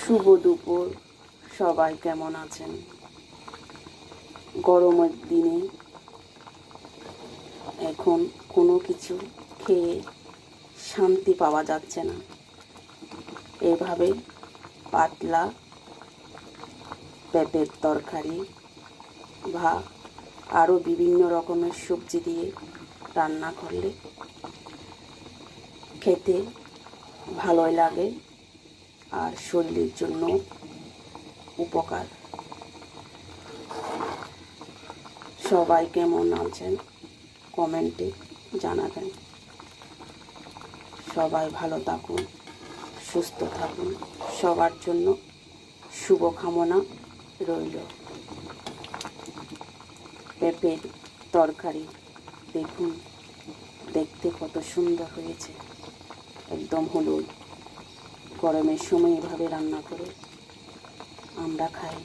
শুভ দুপুর। সবাই কেমন আছেন? গরমের দিনে এখন কোনো কিছু খেয়ে শান্তি পাওয়া যাচ্ছে না। এভাবে পাতলা পেঁপের তরকারি বা আরও বিভিন্ন রকমের সবজি দিয়ে রান্না করলে খেতে ভালোই লাগে আর শরীরের জন্য উপকার। সবাই কেমন আছেন কমেন্টে জানাবেন। সবাই ভালো থাকুন, সুস্থ থাকুন, সবার জন্য শুভকামনা রইল। পেঁপের তরকারি দেখুন, দেখতে কত সুন্দর হয়েছে, একদম হলুদ। গরমের সময় এভাবে রান্না করে আমরা খাই।